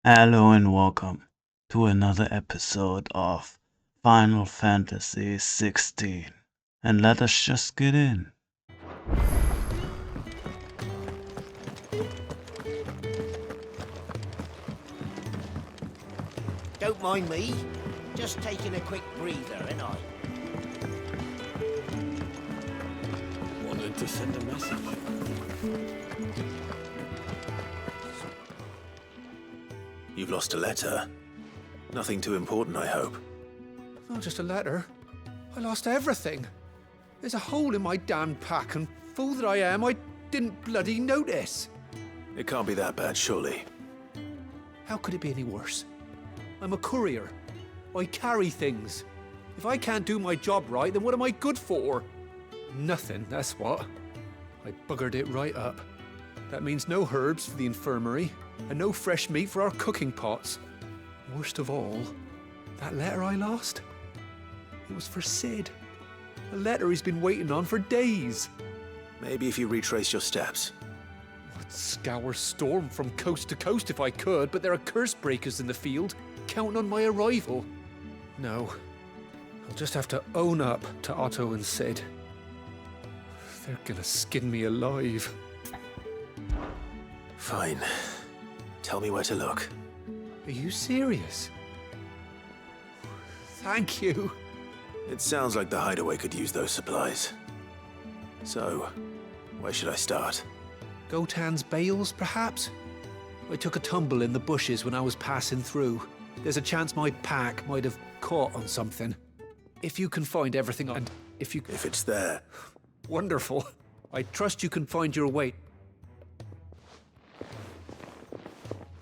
Hello and welcome to another episode of Final Fantasy XVI. And let us just get in. Don't mind me. Just taking a quick breather, ain't I? Wanted to send a message. You've lost a letter. Nothing too important, I hope. Not just a letter. I lost everything. There's a hole in my damn pack, and fool that I am, I didn't bloody notice. It can't be that bad, surely. How could it be any worse? I'm a courier. I carry things. If I can't do my job right, then what am I good for? Nothing, that's what. I buggered it right up. That means no herbs for the infirmary, and no fresh meat for our cooking pots. Worst of all, that letter I lost? It was for Sid. A letter he's been waiting on for days. Maybe if you retrace your steps. I'd scour Storm from coast to coast if I could, but there are curse breakers in the field, counting on my arrival. No, I'll just have to own up to Otto and Sid. They're gonna skin me alive. Fine. Tell me where to look. Are you serious? Thank you. It sounds like the hideaway could use those supplies. So, where should I start? Gotan's bales, perhaps? I took a tumble in the bushes when I was passing through. There's a chance my pack might have caught on something. If you can find everything, and if it's there. Wonderful. I trust you can find your way.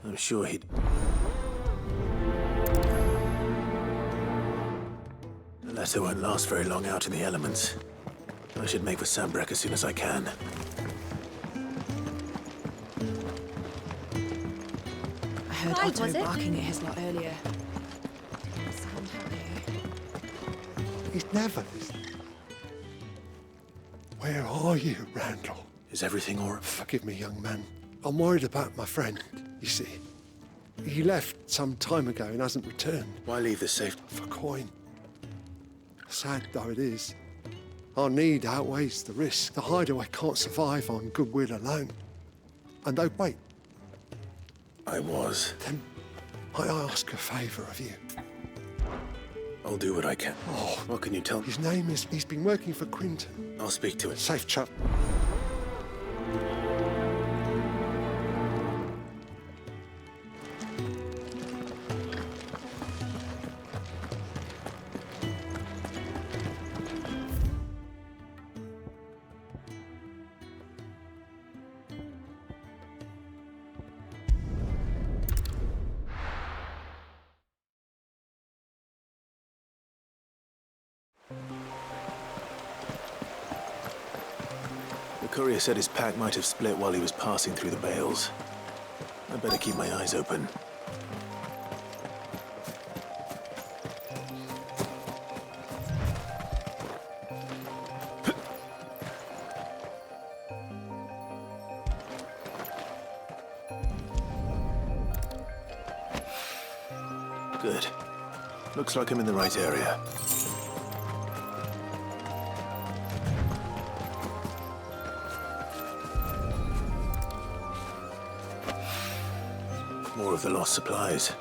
I'm sure he'd... The letter won't last very long out in the elements. I should make for Sambrek as soon as I can. I heard Why Otto was it? barking at his lot earlier. Sound happy. He's never listening. Where are you, Randall? Is everything all right? Forgive me, young man. I'm worried about my friend, you see. He left some time ago and hasn't returned. Why leave the safe? For coin. Sad though it is, our need outweighs the risk. The hideaway can't survive on goodwill alone. And oh, wait, I was. then might I ask a favour of you? I'll do what I can. Oh, What can you tell me? his name is, he's been working for Quinton. I'll speak to it. Safe chap. The courier said his pack might have split while he was passing through the bales. I'd better keep my eyes open. Good. Looks like I'm in the right area. More of the lost supplies.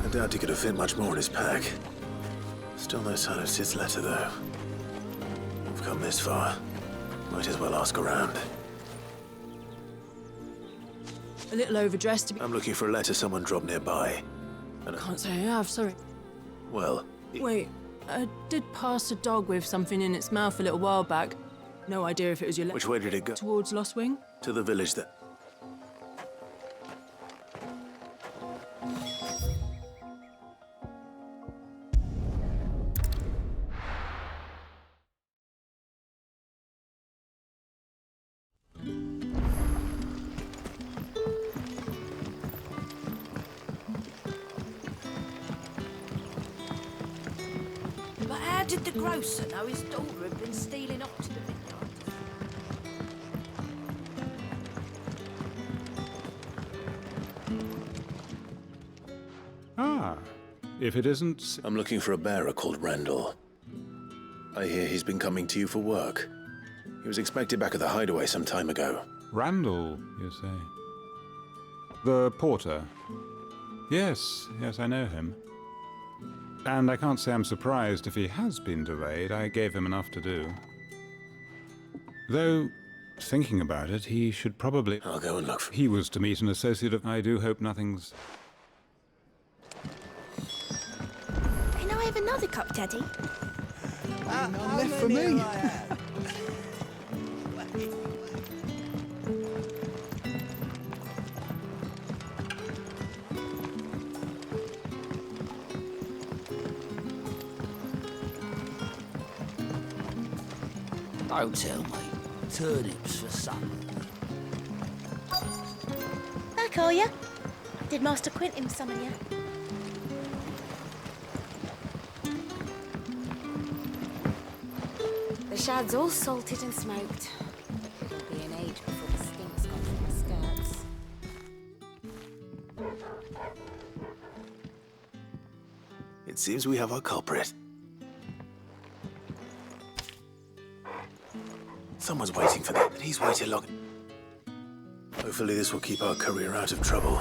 I doubt he could have fit much more in his pack. Still no sign of Sid's letter, though. We've come this far. Might as well ask around. A little overdressed to be. I'm looking for a letter someone dropped nearby. Can't say I have, sorry. Well, Wait, I did pass a dog with something in its mouth a little while back. No idea if it was your which way did it go? towards Lost Wing? To the village that... But how did the grocer know his daughter had been stealing up to the vineyard? Ah, if it isn't... I'm looking for a bearer called Randall. I hear he's been coming to you for work. He was expected back at the hideaway some time ago. Randall, you say? The porter? Yes, I know him. And I can't say I'm surprised if he has been delayed. I gave him enough to do. Though, thinking about it, he should probably... I'll go and look for... He was to meet an associate of... I do hope nothing's... Can I have another cup, Daddy? None left for me. Don't tell me. Turnips for supper. Back, are ya? Did Master Quentin summon you? The shad's all salted and smoked. It'll be an age before the stink's gone from my skirts. It seems we have our culprit. Someone's waiting for them, and he's waited long. Hopefully this will keep our courier out of trouble.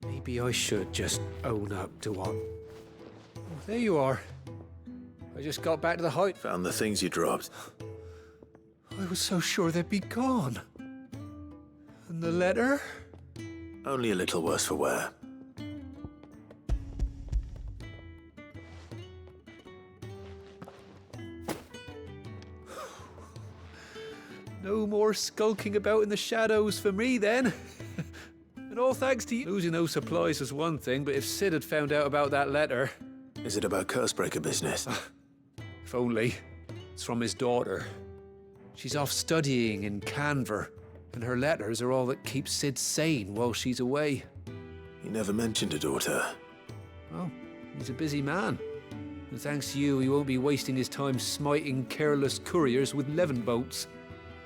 Maybe I should just own up to what... Oh, there you are. I just got back to the height. Found the things you dropped. I was so sure they'd be gone. And the letter? Only a little worse for wear. No more skulking about in the shadows for me, then. And all thanks to you. Losing those supplies was one thing, but if Sid had found out about that letter... Is it about Cursebreaker business? If only. It's from his daughter. She's off studying in Canver, and her letters are all that keeps Sid sane while she's away. He never mentioned a daughter. Well, he's a busy man. And thanks to you, he won't be wasting his time smiting careless couriers with levin bolts.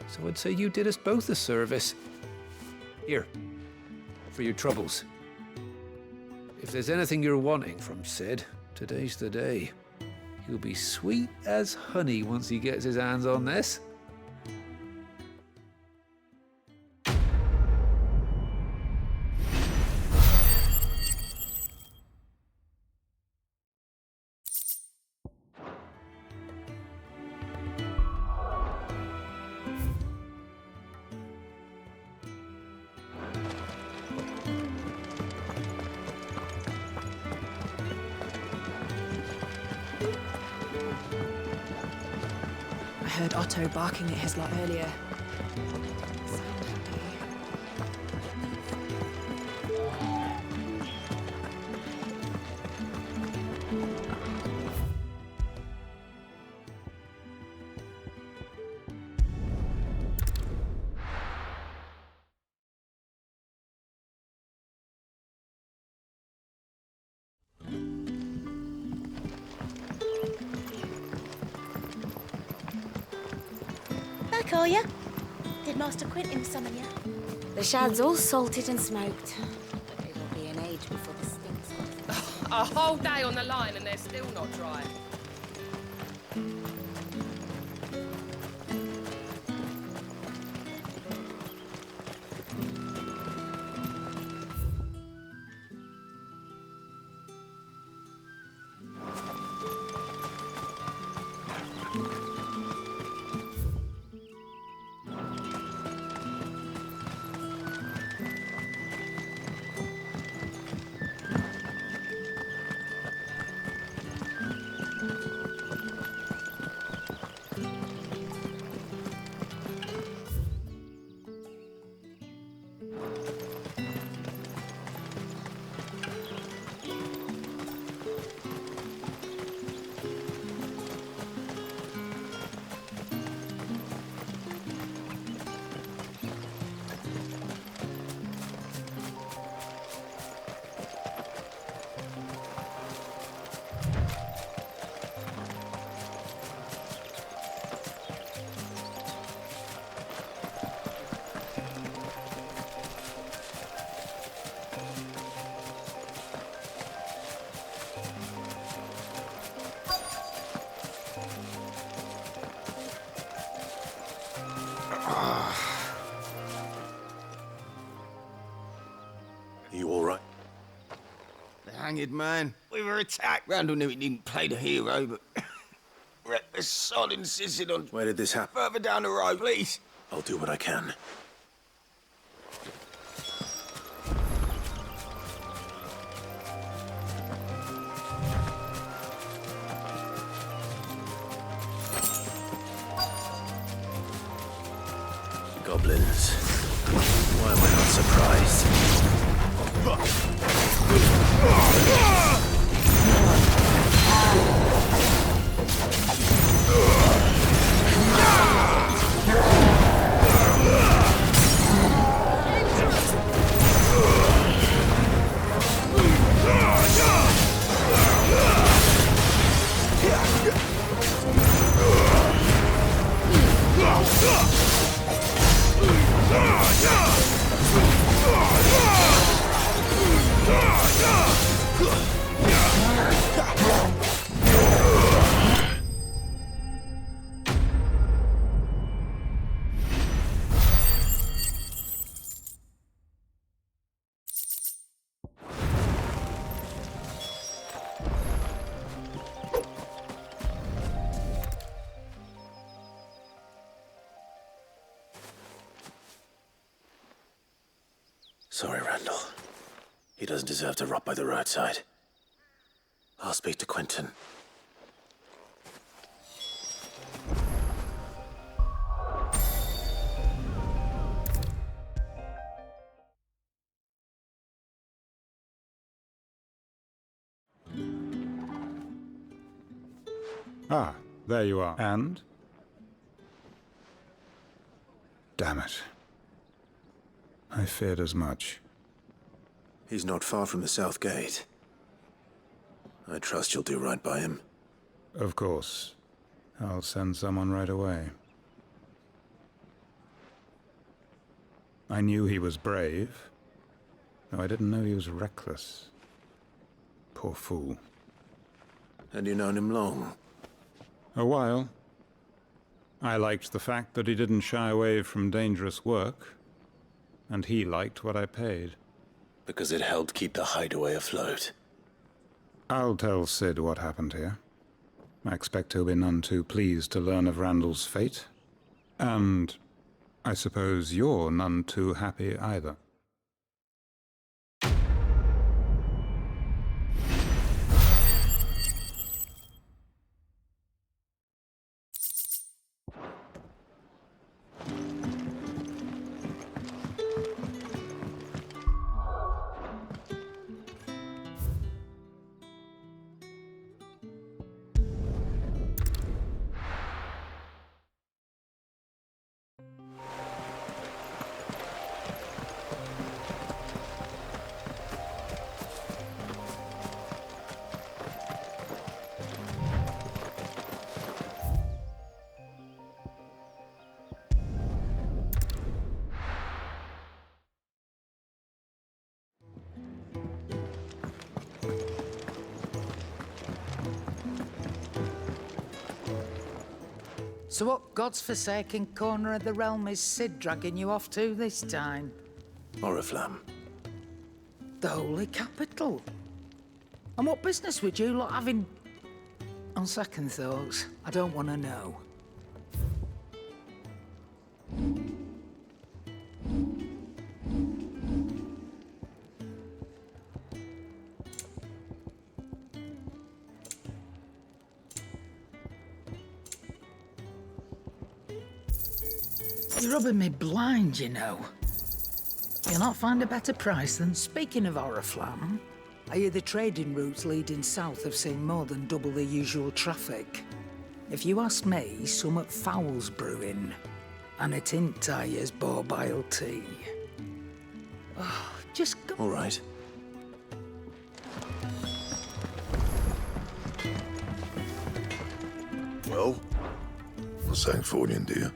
So I'd say you did us both a service. Here, for your troubles. If there's anything you're wanting from Sid, today's the day. He'll be sweet as honey once he gets his hands on this. I heard Otto barking at his lot earlier. Back, are ya? Did Master Quentin summon you? The shad's all salted and smoked. But it'll be an age before the stink's gone. A whole day on the line and they're still not dry. banged, man. We were attacked. Randall knew he didn't play the hero, but... the sod insisted on... Where did this happen? Further down the road, please. I'll do what I can. Goblins. Why am I not surprised? Sorry, Randall. He doesn't deserve to rot by the roadside. I'll speak to Quentin. Ah, there you are. And? Damn it. I feared as much. He's not far from the South Gate. I trust you'll do right by him. Of course. I'll send someone right away. I knew he was brave, though I didn't know he was reckless. Poor fool. And you've known him long? A while. I liked the fact that he didn't shy away from dangerous work, and he liked what I paid. Because it helped keep the hideaway afloat. I'll tell Sid what happened here. I expect he'll be none too pleased to learn of Randall's fate. And I suppose you're none too happy either. So what God's forsaken corner of the realm is Sid dragging you off to this time? Oriflamme. The Holy Capital. And what business would you lot have in... On second thoughts, I don't want to know. You're rubbing me blind, you know. You'll not find a better price than, speaking of Oriflamme, I hear the trading routes leading south have seen more than double the usual traffic. If you ask me, summat foul's brewing, and it ain't Tyre's borbile tea. Oh, just go... All right. Well, what's saying for you, dear?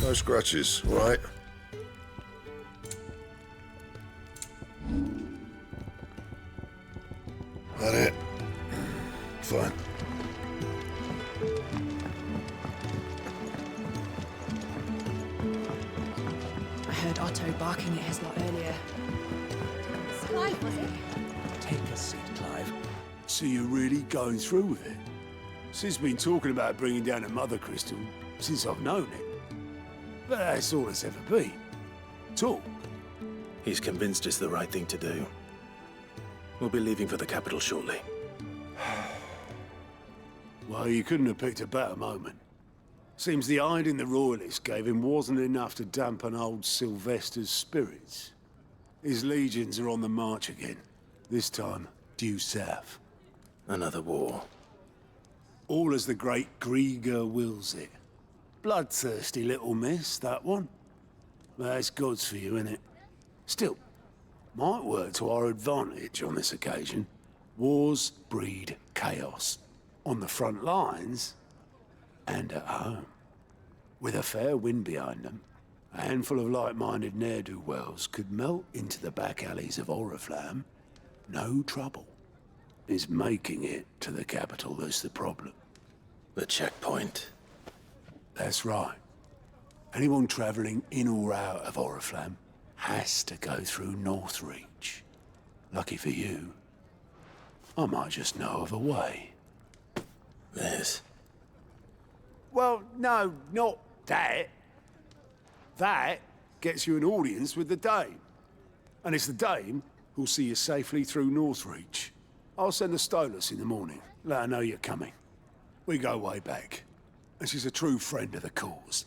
No scratches, all right? That it? Fine. I heard Otto barking at his lot earlier. It's Clive, was it? Take a seat, Clive. So you're really going through with it? Sid's been talking about bringing down a mother crystal since I've known it. But that's all it's ever been. Talk. He's convinced it's the right thing to do. We'll be leaving for the capital shortly. Well, you couldn't have picked a better moment. Seems the hiding the Royalists gave him wasn't enough to dampen old Sylvester's spirits. His legions are on the march again. This time, due south. Another war. All as the great Grieger wills it. Bloodthirsty little miss, that one. That's God's for you, innit? Still, might work to our advantage on this occasion. Wars breed chaos. On the front lines, and at home. With a fair wind behind them, a handful of like-minded ne'er-do-wells could melt into the back alleys of Oriflamme. No trouble. It's making it to the capital that's the problem. The checkpoint. That's right. Anyone travelling in or out of Oriflamme has to go through Northreach. Lucky for you, I might just know of a way. This? Well, no, not that. That gets you an audience with the Dame. And it's the Dame who'll see you safely through Northreach. I'll send the Stolas in the morning, let her know you're coming. We go way back, and she's a true friend of the cause.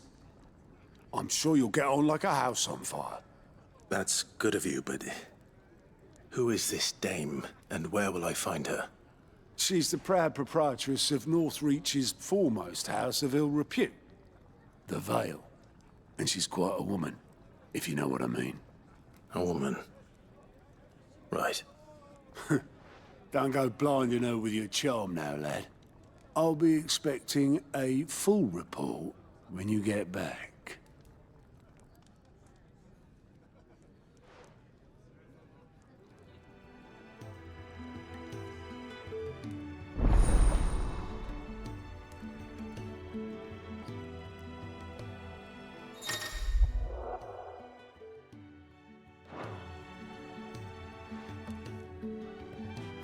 I'm sure you'll get on like a house on fire. That's good of you, but who is this Dame, and where will I find her? She's the proud proprietress of Northreach's foremost house of ill repute, the Vale. And she's quite a woman, if you know what I mean. A woman? Right. Don't go blinding her with your charm now, lad. I'll be expecting a full report when you get back.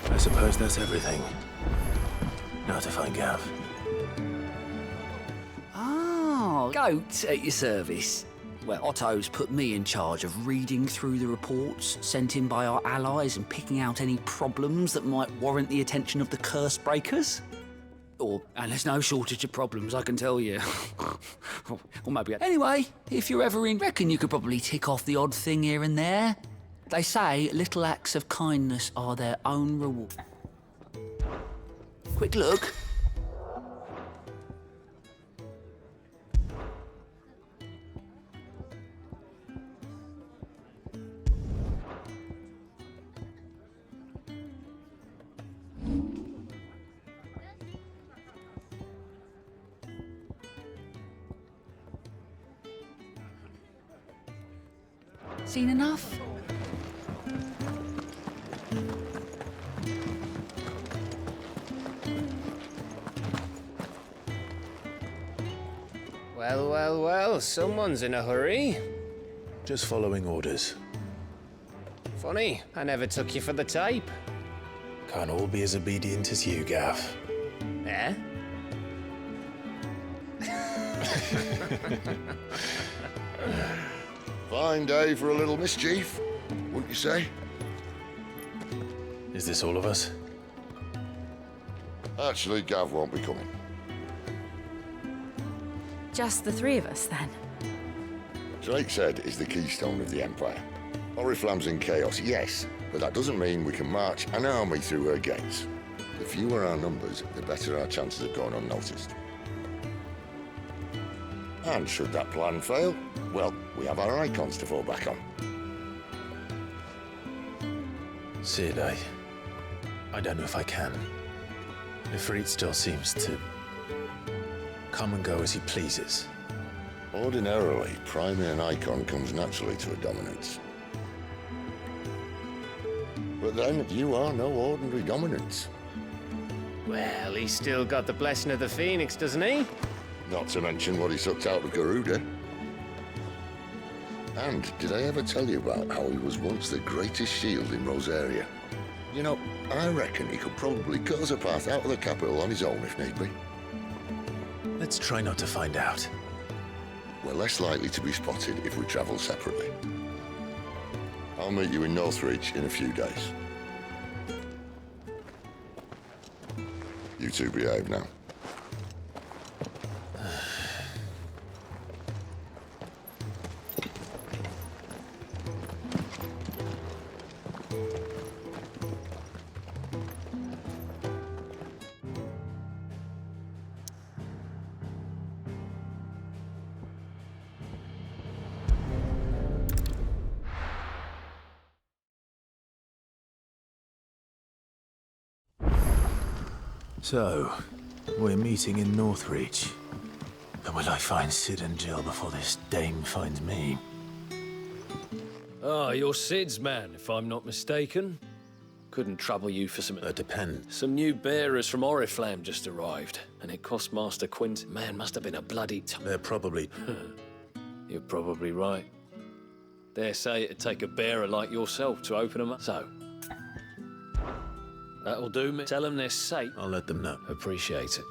I suppose that's everything. Now to find Gav. Oh, goat at your service. Well, Otto's put me in charge of reading through the reports sent in by our allies and picking out any problems that might warrant the attention of the curse breakers. And there's no shortage of problems, I can tell you. Or maybe... Anyway, if you're ever in, reckon you could probably tick off the odd thing here and there. They say little acts of kindness are their own reward. Quick look. Seen enough? Well, well, well, someone's in a hurry. Just following orders. Funny, I never took you for the type. Can't all be as obedient as you, Gav. Eh? Fine day for a little mischief, wouldn't you say? Is this all of us? Actually, Gav won't be coming. Just the three of us, then? Drake's Head is the keystone of the Empire. Oriflamme's in chaos, yes, but that doesn't mean we can march an army through her gates. The fewer our numbers, the better our chances of going unnoticed. And should that plan fail, well, we have our icons to fall back on. Sid, I don't know if I can. Ifrit still seems to come and go as he pleases. Ordinarily, priming an icon comes naturally to a dominance. But then, you are no ordinary dominance. Well, he's still got the blessing of the Phoenix, doesn't he? Not to mention what he sucked out of Garuda. And did I ever tell you about how he was once the greatest shield in Rosaria? You know, I reckon he could probably cut us a path out of the capital on his own if need be. Let's try not to find out. We're less likely to be spotted if we travel separately. I'll meet you in Northridge in a few days. You two behave now. So, we're meeting in Northridge. But will I find Sid and Jill before this dame finds me? Ah, you're Sid's man, if I'm not mistaken. Couldn't trouble you for some... depends. Some new bearers from Oriflamme just arrived, and it cost Master Quint... Man, must have been a bloody... They're probably... You're probably right. Dare say it'd take a bearer like yourself to open them up. So... That'll do me. Tell them they're safe. I'll let them know. Appreciate it.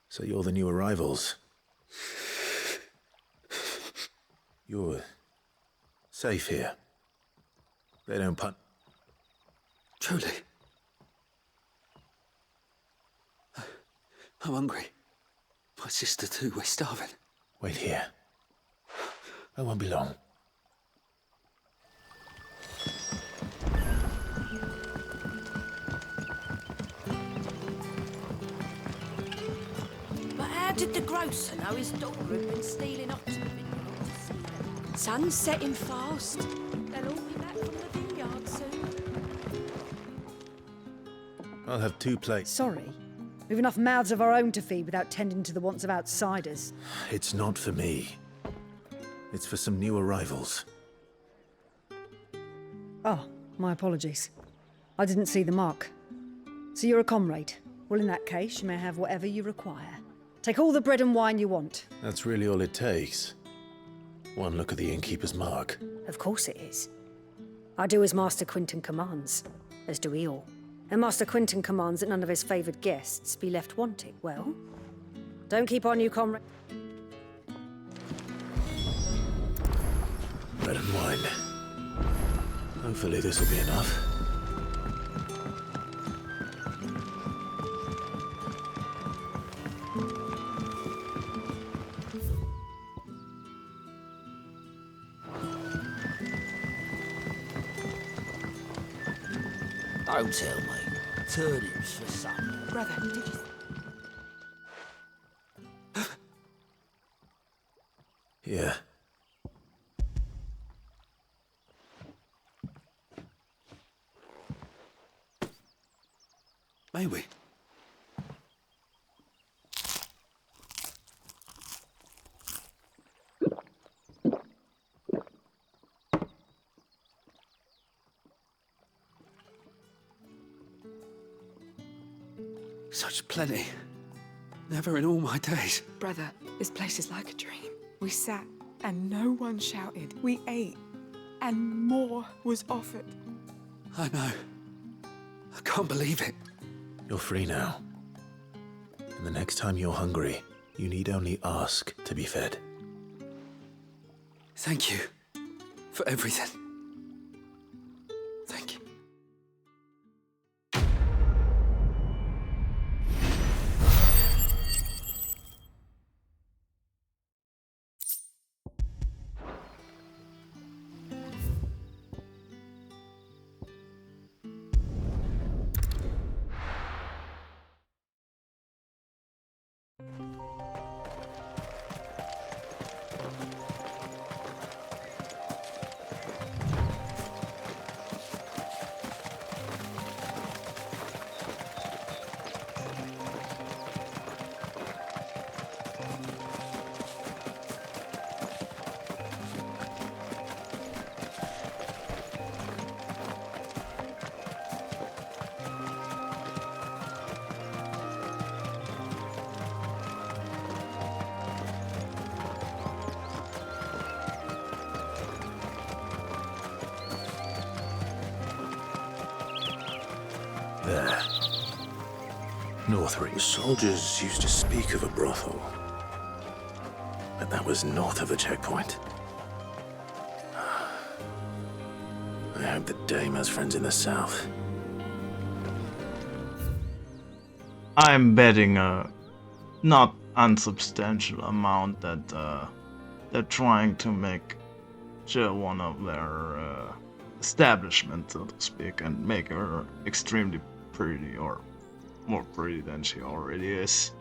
So you're the new arrivals. You're safe here. They don't punt. Truly. I'm hungry. My sister too, we're starving. Wait here. I won't be long. But how did the grocer know his daughter had been stealing off to the vineyard to see them? Sun's setting fast. They'll all be back from the vineyard soon. I'll have 2 plates. Sorry. We've enough mouths of our own to feed without tending to the wants of outsiders. It's not for me. It's for some new arrivals. Oh, my apologies. I didn't see the mark. So you're a comrade. Well, in that case, you may have whatever you require. Take all the bread and wine you want. That's really all it takes. One look at the innkeeper's mark. Of course it is. I do as Master Quinton commands, as do we all. And Master Quinton commands that none of his favoured guests be left wanting. Well, don't keep on, you comrade. Bread and wine. Hopefully this will be enough. Don't tell me. Turnips for supper. Brother, did you... Yeah. May we? Such plenty. Never in all my days. Brother, this place is like a dream. We sat and no one shouted. We ate and more was offered. I know. I can't believe it. You're free now. And the next time you're hungry, you need only ask to be fed. Thank you for everything. Thank you. there. Northridge. The soldiers used to speak of a brothel. But that was north of the checkpoint. I hope the dame has friends in the south. I'm betting a not unsubstantial amount that they're trying to make Jill one of their establishment, so to speak, and make her extremely pretty, or more pretty than she already is.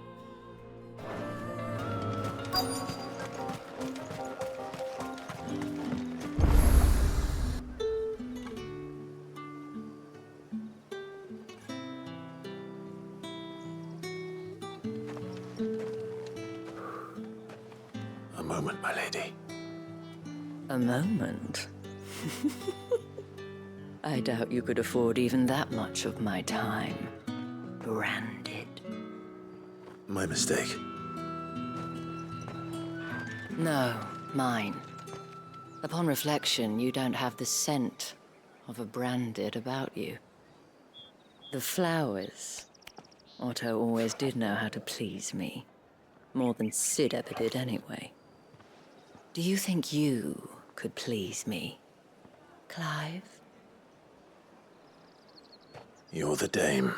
A moment, my lady. A moment? I doubt you could afford even that much of my time. Branded. My mistake. No, mine. Upon reflection, you don't have the scent of a branded about you. The flowers. Otto always did know how to please me. More than Sid ever did anyway. Do you think you could please me, Clive? You're the dame.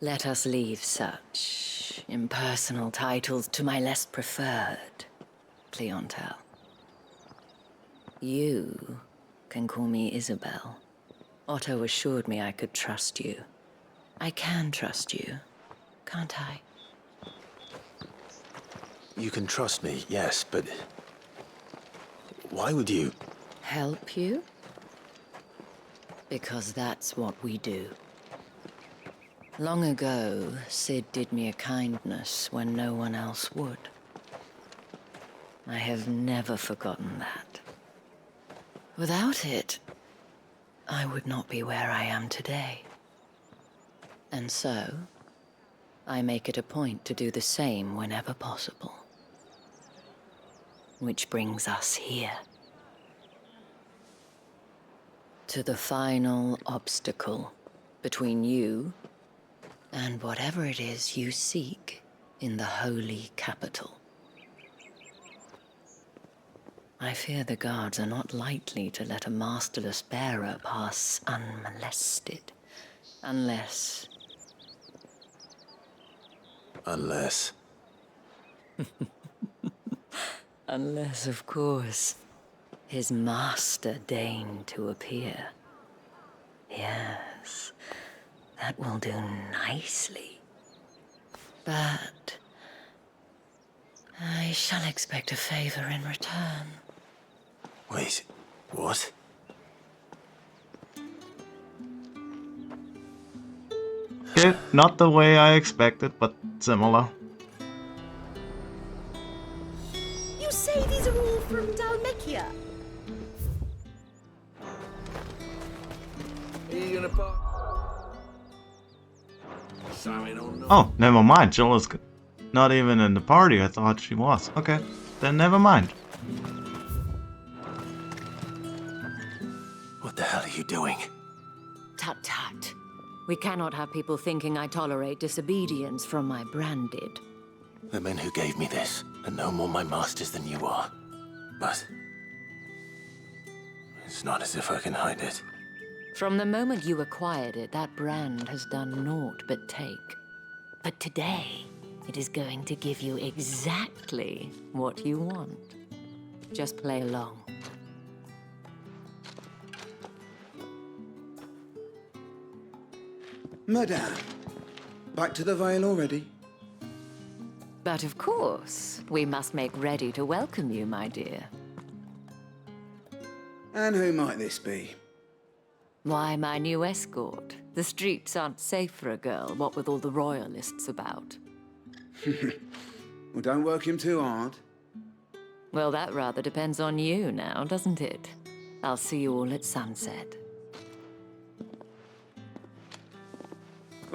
Let us leave such impersonal titles to my less preferred clientele. You can call me Isabel. Otto assured me I could trust you. I can trust you, can't I? You can trust me, yes, but why would you? Help you? Because that's what we do. Long ago, Sid did me a kindness when no one else would. I have never forgotten that. Without it, I would not be where I am today. And so, I make it a point to do the same whenever possible. Which brings us here. To the final obstacle between you and whatever it is you seek in the holy capital. I fear the guards are not likely to let a masterless bearer pass unmolested. Unless... Unless... Unless, of course, his master deigned to appear. Yes, that will do nicely. But I shall expect a favor in return. Wait, what? Okay, not the way I expected, but similar. You say these are all from Dalmekia? Are you gonna park? Sorry, Oh, never mind. Jill is not even in the party. I thought she was. Okay, then never mind. What the hell are you doing? Tut tut. We cannot have people thinking I tolerate disobedience from my branded. The men who gave me this are no more my masters than you are. But it's not as if I can hide it. From the moment you acquired it, that brand has done naught but take. But today, it is going to give you exactly what you want. Just play along. Madame, back to the Vale already? But of course, we must make ready to welcome you, my dear. And who might this be? Why, my new escort. The streets aren't safe for a girl, what with all the royalists about. Well, don't work him too hard. Well, that rather depends on you now, doesn't it? I'll see you all at sunset.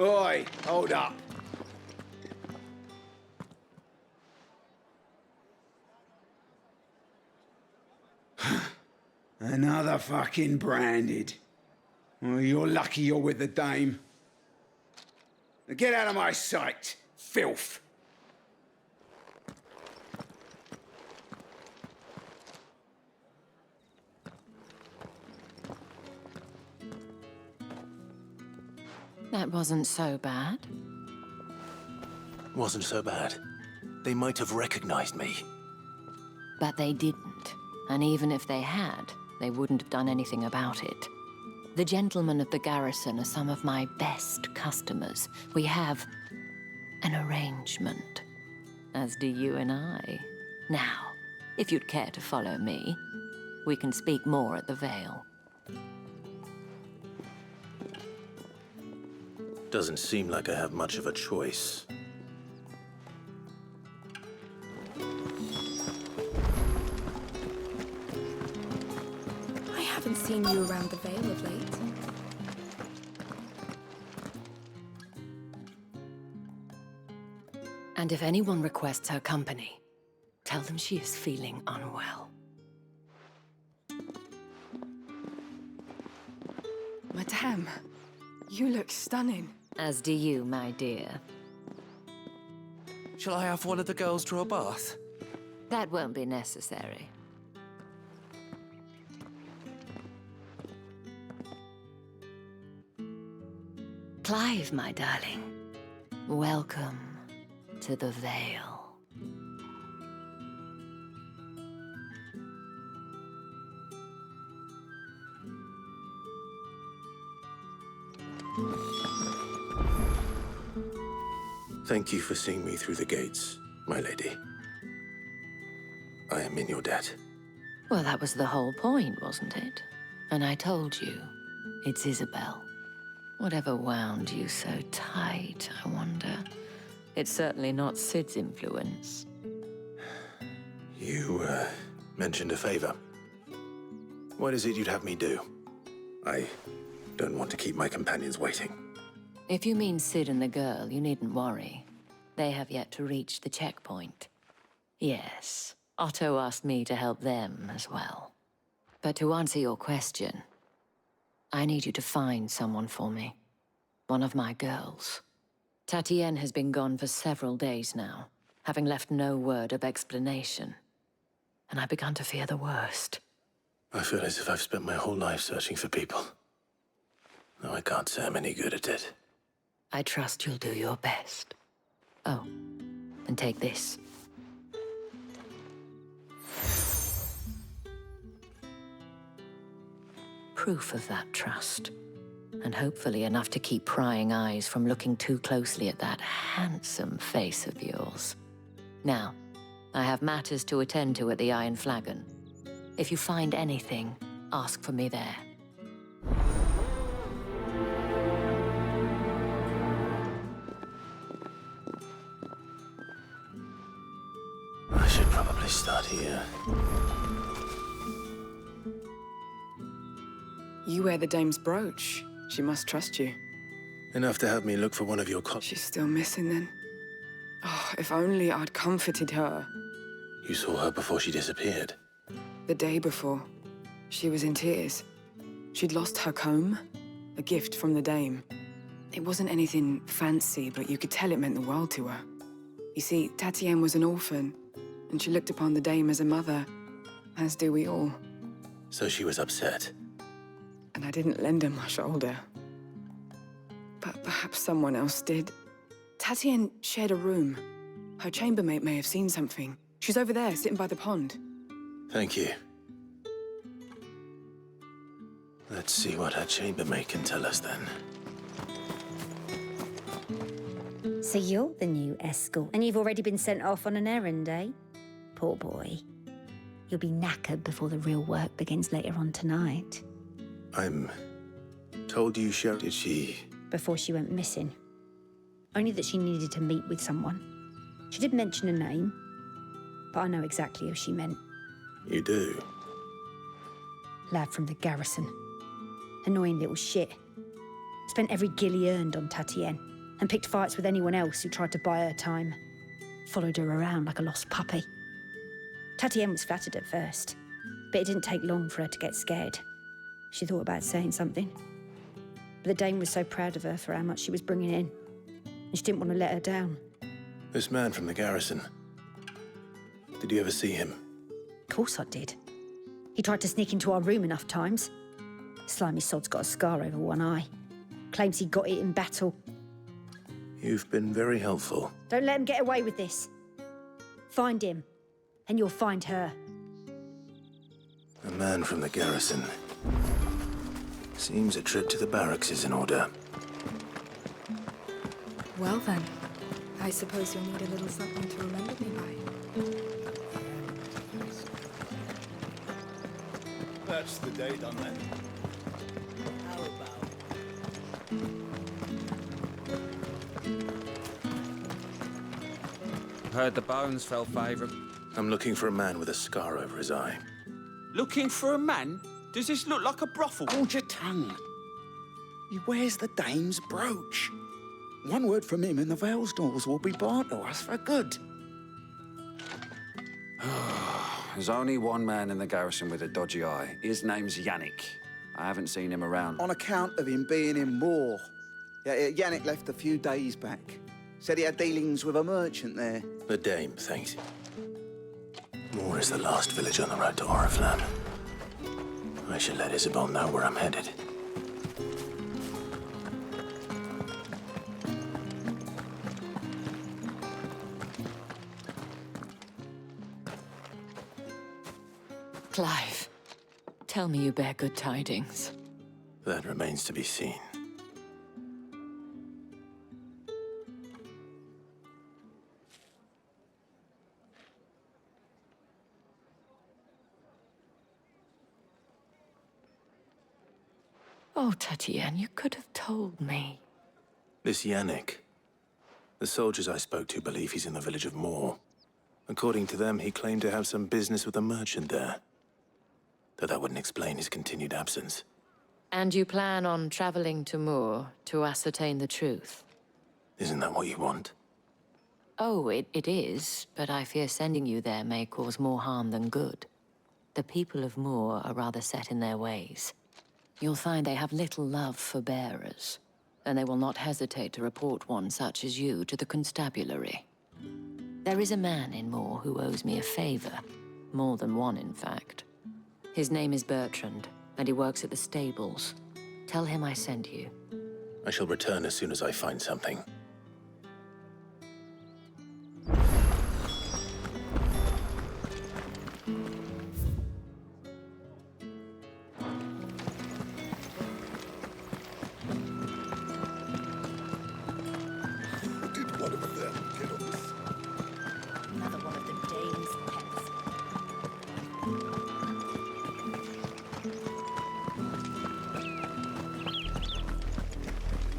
Oi, hold up. Another fucking branded. Well, you're lucky you're with the dame. Now get out of my sight, filth! That wasn't so bad. Wasn't so bad. They might have recognized me. But they didn't. And even if they had, they wouldn't have done anything about it. The gentlemen of the garrison are some of my best customers. We have an arrangement, as do you and I. Now, if you'd care to follow me, we can speak more at the Vale. Doesn't seem like I have much of a choice. I haven't seen you around the Vale of late. And if anyone requests her company, tell them she is feeling unwell. Madame, you look stunning. As do you, my dear. Shall I have one of the girls draw a bath? That won't be necessary. Clive, my darling. Welcome to the Vale. Thank you for seeing me through the gates, my lady. I am in your debt. Well, that was the whole point, wasn't it? And I told you, it's Isabel. Whatever wound you so tight, I wonder. It's certainly not Sid's influence. You, mentioned a favor. What is it you'd have me do? I don't want to keep my companions waiting. If you mean Sid and the girl, you needn't worry. They have yet to reach the checkpoint. Yes, Otto asked me to help them as well. But to answer your question, I need you to find someone for me. One of my girls. Tatienne has been gone for several days now, having left no word of explanation. And I've begun to fear the worst. I feel as if I've spent my whole life searching for people. No, I can't say I'm any good at it. I trust you'll do your best. Oh, and take this. Proof of that trust. And hopefully enough to keep prying eyes from looking too closely at that handsome face of yours. Now, I have matters to attend to at the Iron Flagon. If you find anything, ask for me there. I should probably start here. You wear the dame's brooch. She must trust you. Enough to have me look for one of your She's still missing then. Oh, if only I'd comforted her. You saw her before she disappeared. The day before, she was in tears. She'd lost her comb, a gift from the dame. It wasn't anything fancy, but you could tell it meant the world to her. You see, Tatienne was an orphan, and she looked upon the dame as a mother, as do we all. So she was upset. And I didn't lend her my shoulder. But perhaps someone else did. Tatienne shared a room. Her chambermaid may have seen something. She's over there, sitting by the pond. Thank you. Let's see what her chambermaid can tell us then. So you're the new escort, and you've already been sent off on an errand, eh? Poor boy. You'll be knackered before the real work begins later on tonight. I'm told you, Cheryl, did she... Before she went missing. Only that she needed to meet with someone. She did mention a name, but I know exactly who she meant. You do? Lad from the garrison. Annoying little shit. Spent every gil he earned on Tatienne, and picked fights with anyone else who tried to buy her time. Followed her around like a lost puppy. Tatienne was flattered at first, But it didn't take long for her to get scared. She thought about saying something. But the Dame was so proud of her for how much she was bringing in, and she didn't want to let her down. This man from the garrison. Did you ever see him? Of course I did. He tried to sneak into our room enough times. Slimy sod's got a scar over one eye. Claims he got it in battle. You've been very helpful. Don't let him get away with this. Find him, and you'll find her. A man from the garrison. Seems a trip to the barracks is in order. Well then, I suppose you'll need a little something to remember me by. That's the day done then. How about? Heard the bones fell favourite. I'm looking for a man with a scar over his eye. Looking for a man? Does this look like a brothel? Hold your tongue. He wears the Dame's brooch. One word from him and the Vale's doors will be barred to us for good. There's only one man in the garrison with a dodgy eye. His name's Yannick. I haven't seen him around. On account of him being in Moor. Yeah, Yannick left a few days back. Said he had dealings with a merchant there. The Dame, thanks. Moor is the last village on the road to Oriflamme. I should let Isabel know where I'm headed. Clive, tell me you bear good tidings. That remains to be seen. Oh, Tatiana, you could have told me. This Yannick. The soldiers I spoke to believe he's in the village of Moor. According to them, he claimed to have some business with a merchant there. Though that wouldn't explain his continued absence. And you plan on traveling to Moor to ascertain the truth? Isn't that what you want? Oh, it is, but I fear sending you there may cause more harm than good. The people of Moor are rather set in their ways. You'll find they have little love for bearers, and they will not hesitate to report one such as you to the constabulary. There is a man in Moor who owes me a favor. More than one, in fact. His name is Bertrand, and he works at the stables. Tell him I sent you. I shall return as soon as I find something.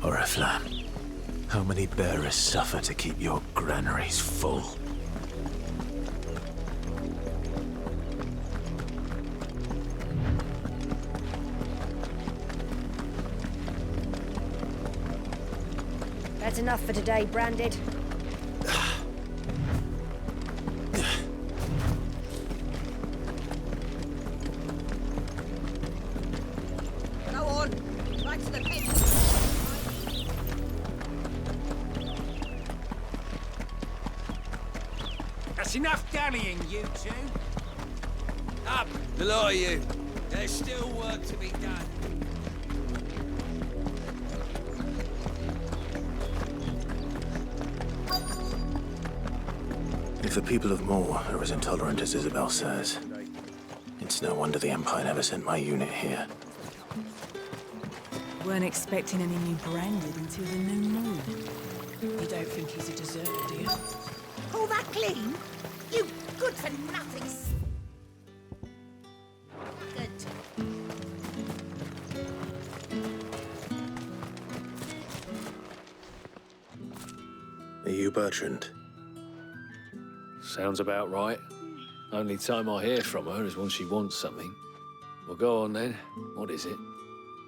Oriflamme, how many bearers suffer to keep your granaries full? That's enough for today, Branded. Go on, back to the pit. That's enough dallying, you two. Up, the lot of you. There's still work to be done. If the people of Moor are as intolerant as Isabel says, it's no wonder the Empire never sent my unit here. Weren't expecting any new Branded until the new moon. You don't think he's a deserter, do you? Call that clean? You good-for-nothings! Good. Are you Bertrand? Sounds about right. Only time I hear from her is when she wants something. Well, go on then. What is it?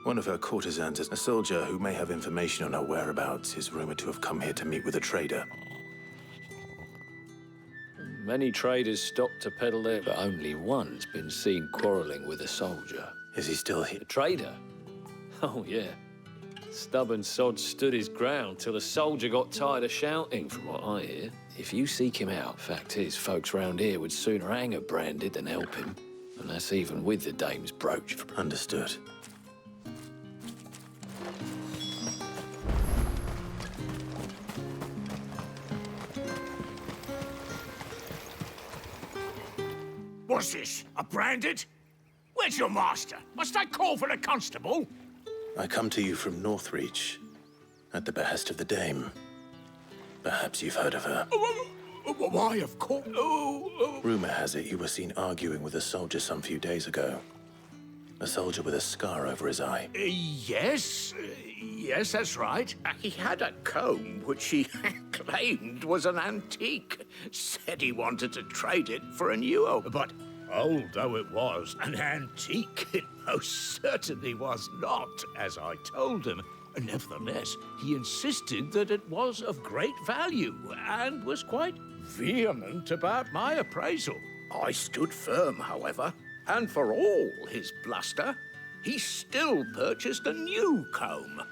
One of her courtesans is a soldier who may have information on her whereabouts is rumored to have come here to meet with a trader. Many traders stop to peddle there, but only one's been seen quarrelling with a soldier. Is he still here? A trader? Oh, yeah. Stubborn sod stood his ground till the soldier got tired of shouting, from what I hear. If you seek him out, fact is, folks round here would sooner hang a branded than help him. And that's even with the dame's brooch. Understood. What's this? A branded? Where's your master? Must I call for a constable? I come to you from Northreach, at the behest of the dame. Perhaps you've heard of her. Why, of course. Rumor has it you were seen arguing with a soldier some few days ago. A soldier with a scar over his eye. Yes, that's right. He had a comb which he claimed was an antique. Said he wanted to trade it for a newer, but old though it was, an antique it most certainly was not, as I told him. Nevertheless, he insisted that it was of great value and was quite vehement about my appraisal. I stood firm, however, and for all his bluster, he still purchased a new comb,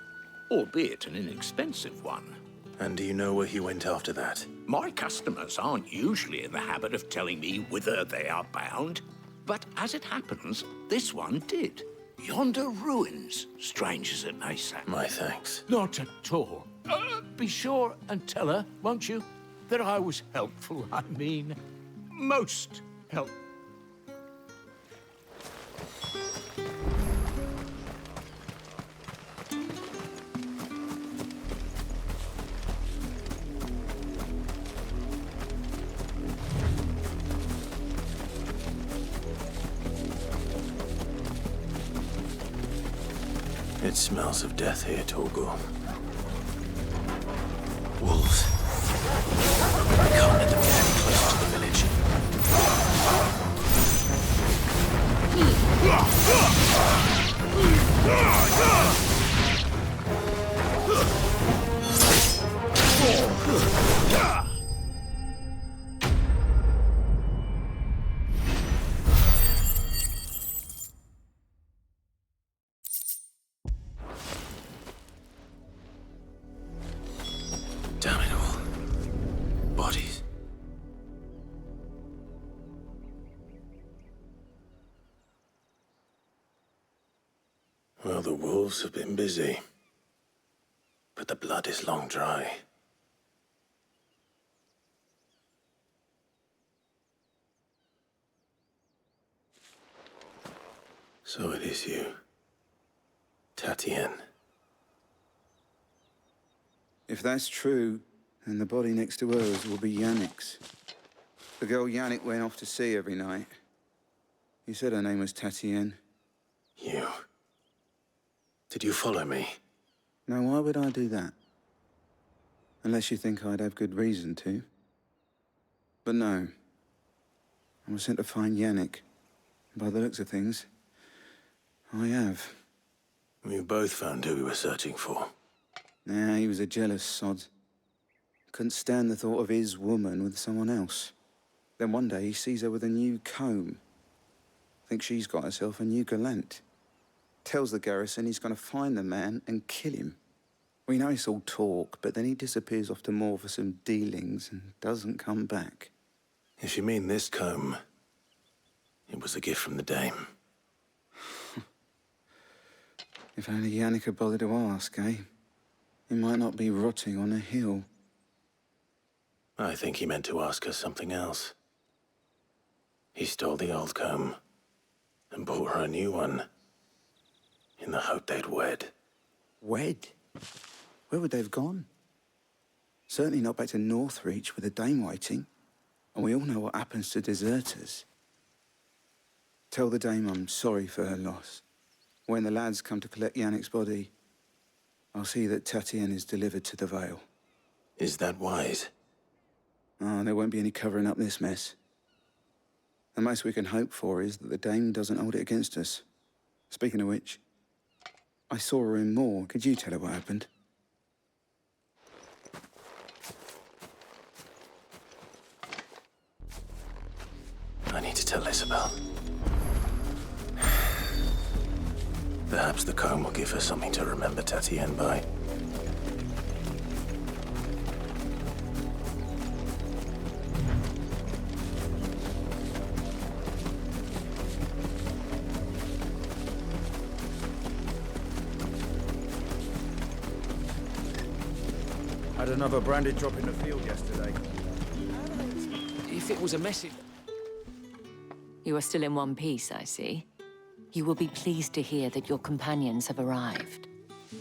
albeit an inexpensive one. And do you know where he went after that? My customers aren't usually in the habit of telling me whither they are bound, but as it happens, this one did. Yonder ruins, strange as it may sound. My thanks. Not at all. Be sure and tell her, won't you, that I was helpful. I mean, most helpful. It smells of death here, Torgor. Wolves. I can't let them get any closer to the village. Damn it all. Bodies. Well, the wolves have been busy. But the blood is long dry. So it is you, Tatienne. If that's true, then the body next to hers will be Yannick's. The girl Yannick went off to see every night. You said her name was Tatienne. You. Did you follow me? Now, why would I do that? Unless you think I'd have good reason to. But no. I was sent to find Yannick. By the looks of things, I have. We both found who we were searching for. Nah, he was a jealous sod. Couldn't stand the thought of his woman with someone else. Then one day he sees her with a new comb. Thinks she's got herself a new gallant. Tells the garrison he's going to find the man and kill him. We know it's all talk, but then he disappears off to Moor for some dealings and doesn't come back. If you mean this comb, it was a gift from the dame. If only Yannick had bothered to ask, eh? He might not be rotting on a hill. I think he meant to ask us something else. He stole the old comb and bought her a new one in the hope they'd wed. Wed? Where would they have gone? Certainly not back to Northreach with a dame waiting. And we all know what happens to deserters. Tell the dame I'm sorry for her loss. When the lads come to collect Yannick's body, I'll see that Tatienne is delivered to the Vale. Is that wise? Oh, there won't be any covering up this mess. The most we can hope for is that the dame doesn't hold it against us. Speaking of which, I saw her in Moor. Could you tell her what happened? I need to tell Isabel. Perhaps the comb will give her something to remember Tatienne by. Had another branded drop in the field yesterday. If it was a message... You are still in one piece, I see. You will be pleased to hear that your companions have arrived.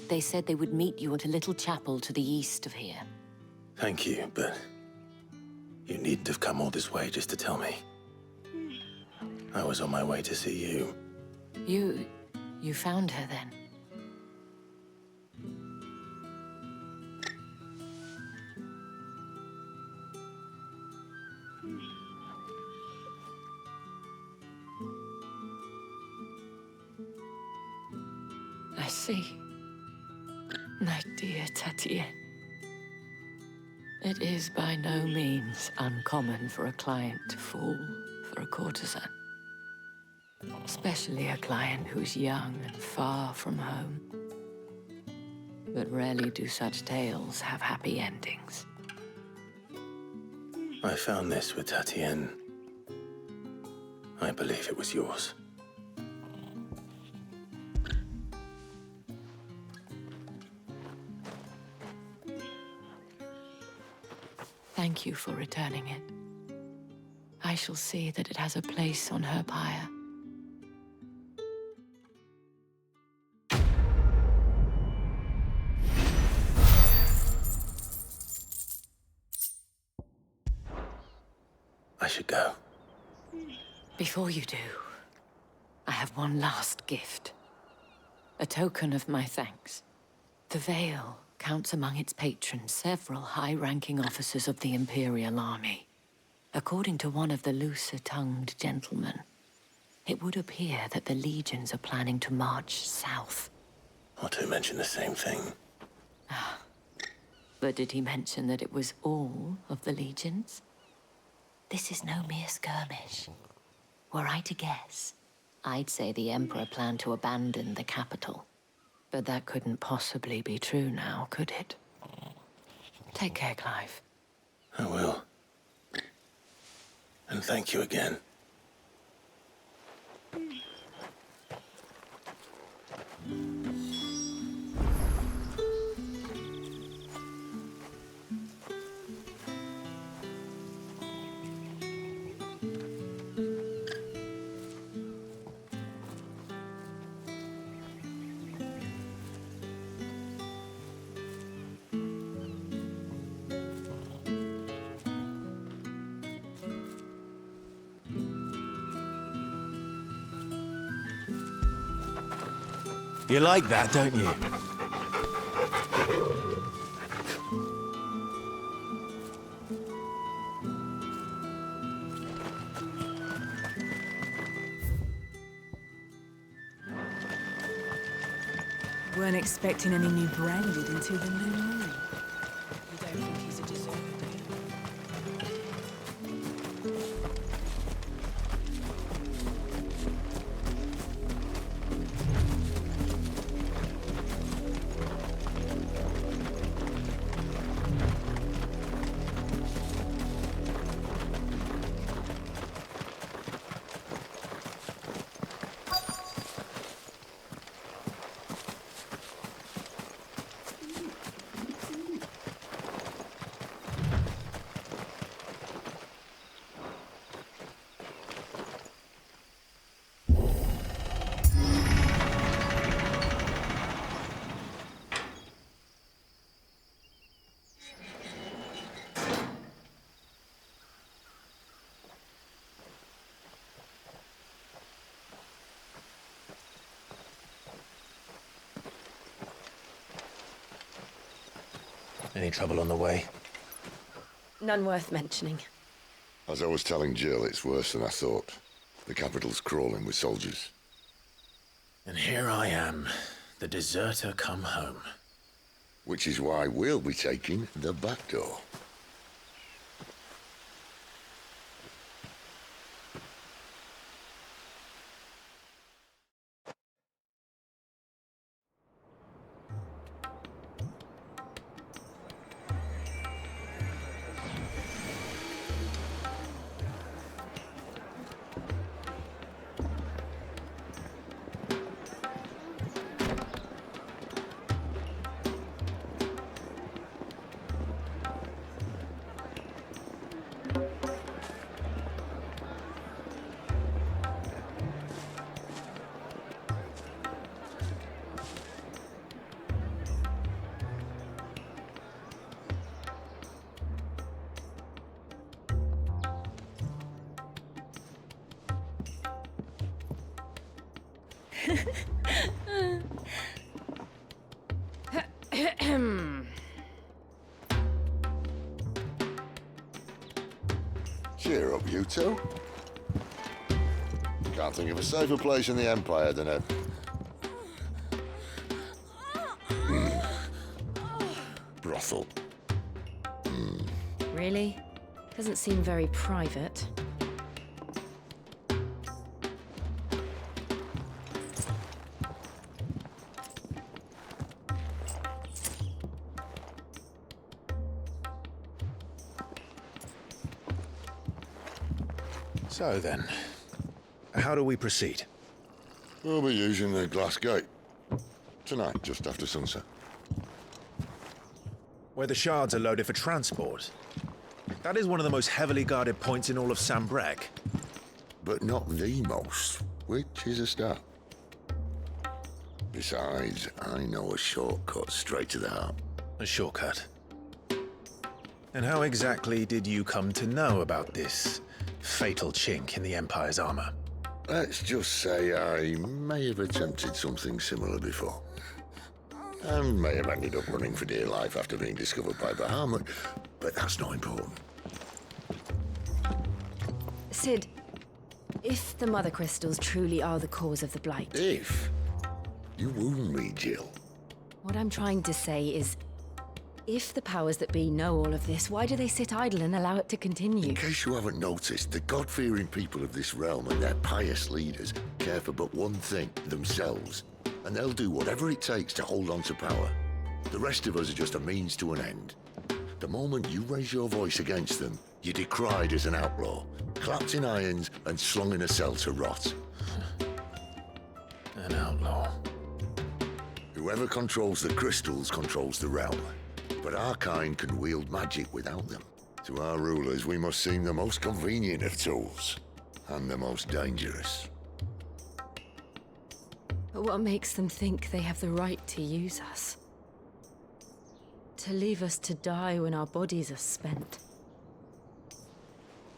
They said they would meet you at a little chapel to the east of here. Thank you, but you needn't have come all this way just to tell me. I was on my way to see you. You found her then? I see. My dear Tatienne. It is by no means uncommon for a client to fall for a courtesan. Especially a client who's young and far from home. But rarely do such tales have happy endings. I found this with Tatienne. I believe it was yours. Thank you for returning it. I shall see that it has a place on her pyre. I should go. Before you do, I have one last gift. A token of my thanks. The Veil counts among its patrons several high-ranking officers of the Imperial Army. According to one of the looser-tongued gentlemen, it would appear that the legions are planning to march south. Otto mentioned the same thing. But did he mention that it was all of the legions? This is no mere skirmish. Were I to guess, I'd say the Emperor planned to abandon the capital. But that couldn't possibly be true now, could it? Take care, Clive. I will. And thank you again. You like that, don't you? Weren't expecting any new branded until the new moon. You don't think he's a deserter, do you? Any trouble on the way? None worth mentioning. As I was telling Jill, it's worse than I thought. The capital's crawling with soldiers. And here I am, the deserter come home. Which is why we'll be taking the back door. Cheer up, you two. Can't think of a safer place in the Empire than a... brothel. Really? Doesn't seem very private. So then, how do we proceed? We'll be using the glass gate. Tonight, just after sunset. Where the shards are loaded for transport. That is one of the most heavily guarded points in all of Sambrec. But not the most, which is a start. Besides, I know a shortcut straight to the heart. A shortcut? And how exactly did you come to know about this fatal chink in the Empire's armor? Let's just say I may have attempted something similar before. And may have ended up running for dear life after being discovered by Bahamut, but that's not important. Sid, if the Mother Crystals truly are the cause of the Blight... If? You wound me, Jill. What I'm trying to say is, if the powers that be know all of this, why do they sit idle and allow it to continue? In case you haven't noticed, the God-fearing people of this realm and their pious leaders care for but one thing, themselves. And they'll do whatever it takes to hold on to power. The rest of us are just a means to an end. The moment you raise your voice against them, you're decried as an outlaw, clapped in irons and slung in a cell to rot. An outlaw. Whoever controls the crystals controls the realm. But our kind can wield magic without them. To our rulers, we must seem the most convenient of tools, and the most dangerous. But what makes them think they have the right to use us? To leave us to die when our bodies are spent?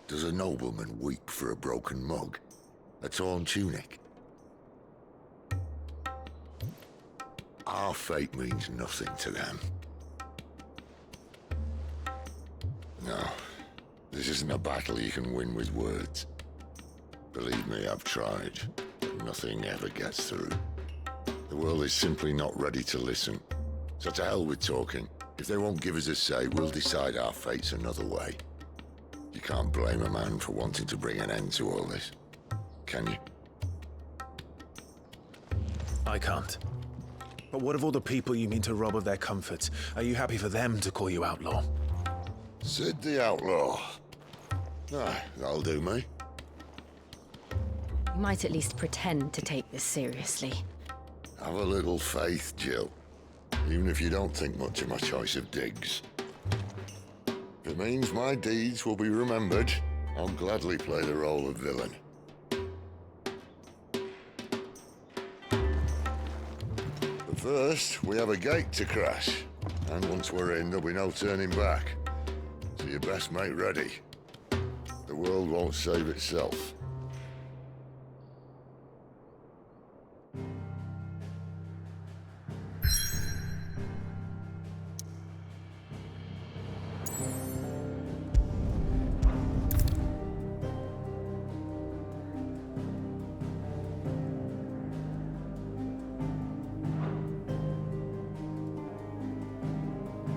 Does a nobleman weep for a broken mug? A torn tunic? Our fate means nothing to them. No, this isn't a battle you can win with words. Believe me, I've tried. Nothing ever gets through. The world is simply not ready to listen. So to hell with talking. If they won't give us a say, we'll decide our fates another way. You can't blame a man for wanting to bring an end to all this, can you? I can't. But what of all the people you mean to rob of their comforts? Are you happy for them to call you outlaw? Sid the Outlaw. Aye, that'll do me. You might at least pretend to take this seriously. Have a little faith, Jill. Even if you don't think much of my choice of digs. If it means my deeds will be remembered, I'll gladly play the role of villain. But first, we have a gate to crash. And once we're in, there'll be no turning back. So you best make ready. The world won't save itself.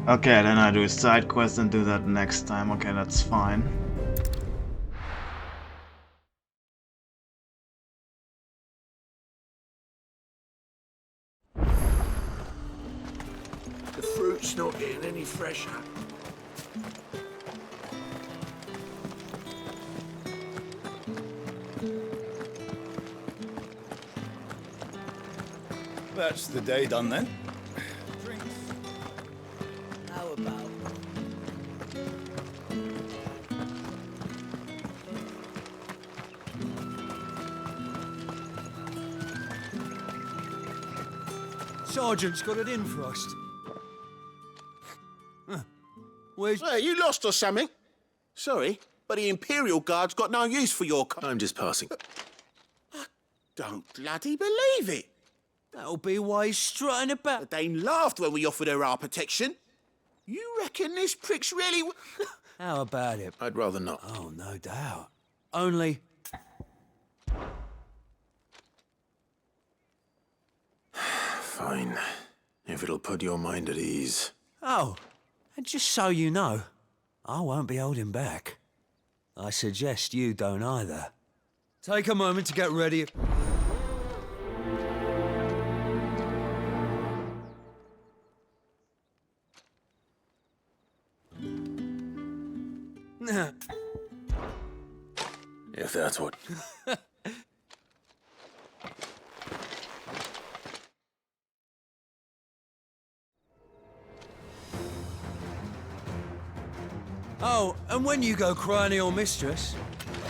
Okay, then I do a side quest and do that next time. Okay, that's fine. The fruit's not getting any fresher. That's the day done then. How about? Sergeant's got it in for us. Where's... Hey, you lost or something? Sorry, but the Imperial Guard's got no use for your... I'm just passing. don't bloody believe it. That'll be why he's strutting about. The Dane laughed when we offered her our protection. You reckon this prick's really... How about it? I'd rather not. Oh, no doubt. Only... Fine. If it'll put your mind at ease. Oh, and just so you know, I won't be holding back. I suggest you don't either. Take a moment to get ready. If that's what... Oh, and when you go crying to your mistress,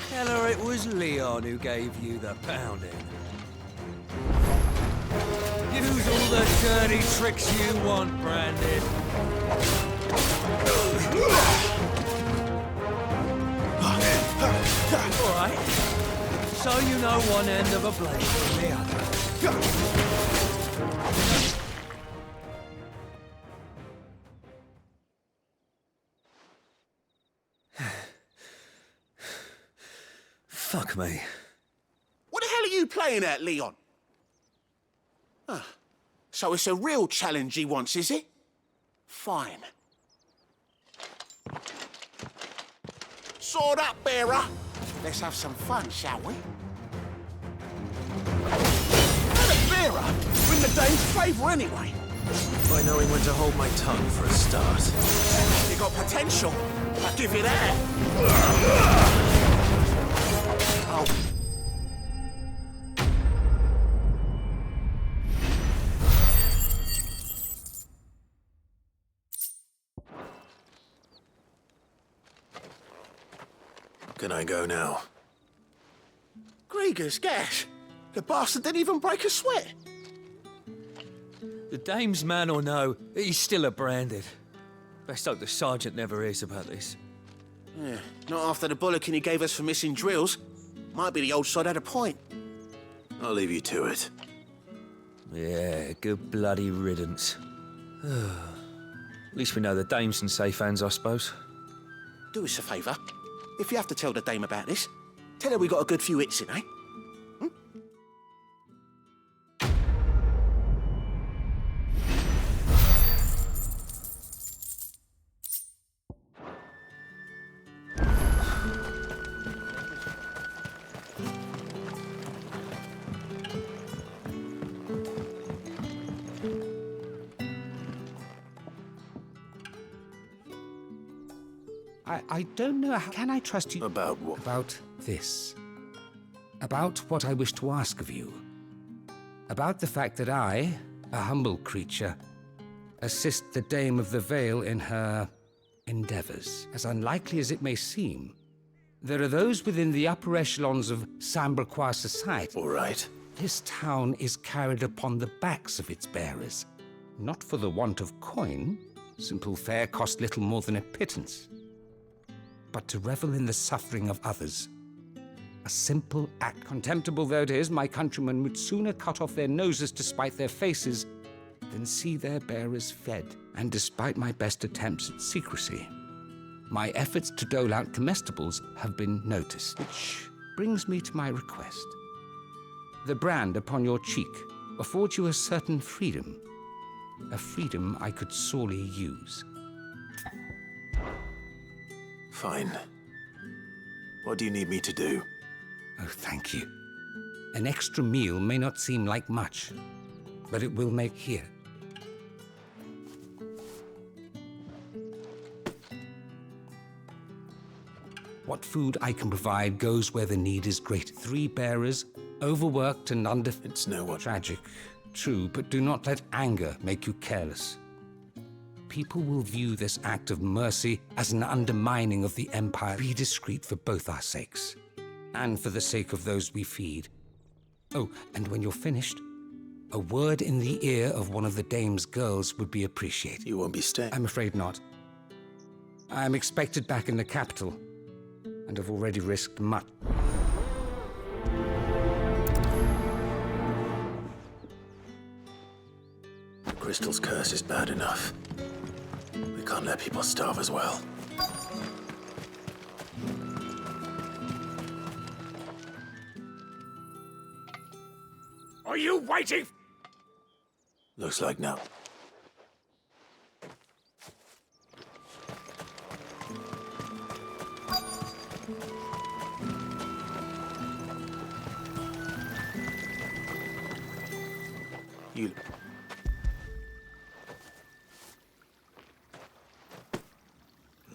tell her it was Leon who gave you the pounding. Use all the dirty tricks you want, Brandon. All right. So you know one end of a blade from the other. Fuck me. What the hell are you playing at, Leon? Ah, so it's a real challenge he wants, is it? Fine. Sword up, bearer. Let's have some fun, shall we? Hey, bearer! Win the Dane's favour anyway. By knowing when to hold my tongue for a start. You got potential. I'll give you that. Oh. Can I go now? Grieger's gas. The bastard didn't even break a sweat. The dame's man or no, he's still a branded. Best hope the sergeant never hears about this. Yeah, not after the bullocking he gave us for missing drills. Might be the old sod had a point. I'll leave you to it. Yeah, good bloody riddance. At least we know the dame's in safe hands, I suppose. Do us a favour. If you have to tell the dame about this, tell her we got a good few hits in, eh? I don't know. Can I trust you? About what? About this. About what I wish to ask of you. About the fact that I, a humble creature, assist the Dame of the Vale in her endeavors. As unlikely as it may seem, there are those within the upper echelons of Samberquois society. All right. This town is carried upon the backs of its bearers. Not for the want of coin. Simple fare cost little more than a pittance. But to revel in the suffering of others. A simple act, contemptible though it is, my countrymen would sooner cut off their noses to spite their faces than see their bearers fed. And despite my best attempts at secrecy, my efforts to dole out comestibles have been noticed, which brings me to my request. The brand upon your cheek affords you a certain freedom, a freedom I could sorely use. Fine. What do you need me to do? Oh, thank you. An extra meal may not seem like much, but it will make here. What food I can provide goes where the need is great. 3 bearers, overworked and under... It's no one. Tragic, true, but do not let anger make you careless. People will view this act of mercy as an undermining of the Empire. Be discreet for both our sakes, and for the sake of those we feed. Oh, and when you're finished, a word in the ear of one of the Dame's girls would be appreciated. You won't be staying? I'm afraid not. I'm expected back in the capital, and have already risked much. Crystal's curse is bad enough. We can't let people starve as well. Are you waiting? Looks like no. You...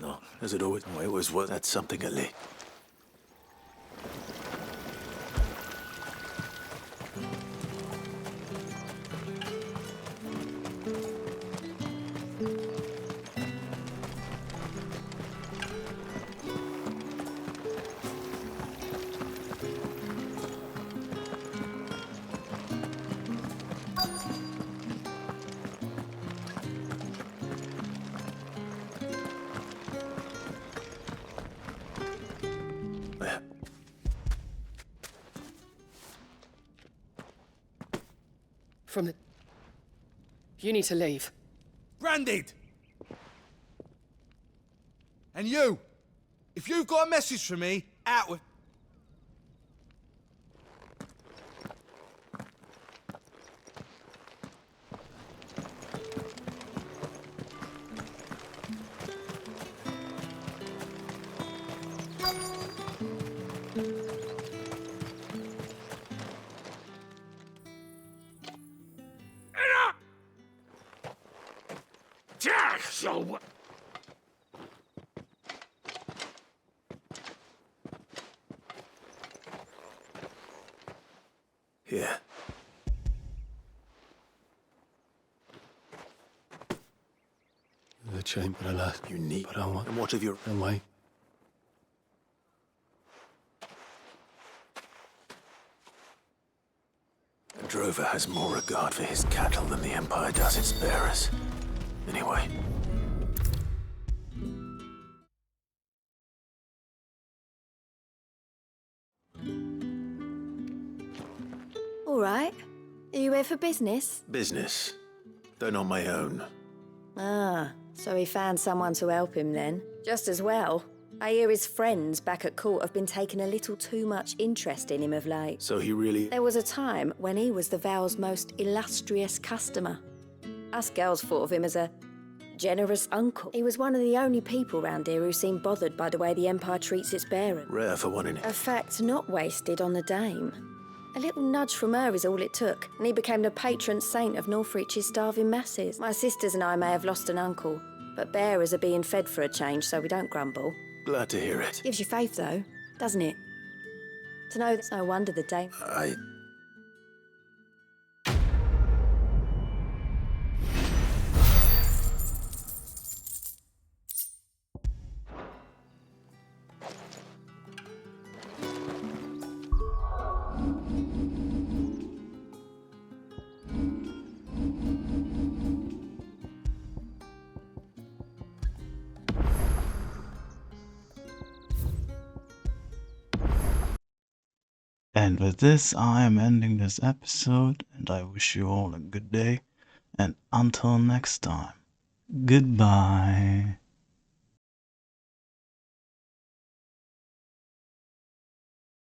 No, as it always... Oh, it was worth... That's something, Ali. From the... You need to leave. Branded! And you! If you've got a message for me, out with... So... Here. The chamber, alas. You need... But I want... And what of your... Away. A drover has more regard for his cattle than the Empire does its bearers. Anyway. All right. Are you here for business? Business. Though not my own. Ah, so he found someone to help him then. Just as well. I hear his friends back at court have been taking a little too much interest in him of late. So he really... There was a time when he was the Val's most illustrious customer. Us girls thought of him as a generous uncle. He was one of the only people round here who seemed bothered by the way the Empire treats its bearers. Rare for one in it. A fact not wasted on the dame. A little nudge from her is all it took, and he became the patron saint of Northreach's starving masses. My sisters and I may have lost an uncle, but bearers are being fed for a change, so we don't grumble. Glad to hear it. Gives you faith, though, doesn't it? To know that's no wonder the dame... And with this, I am ending this episode, and I wish you all a good day, and until next time, goodbye.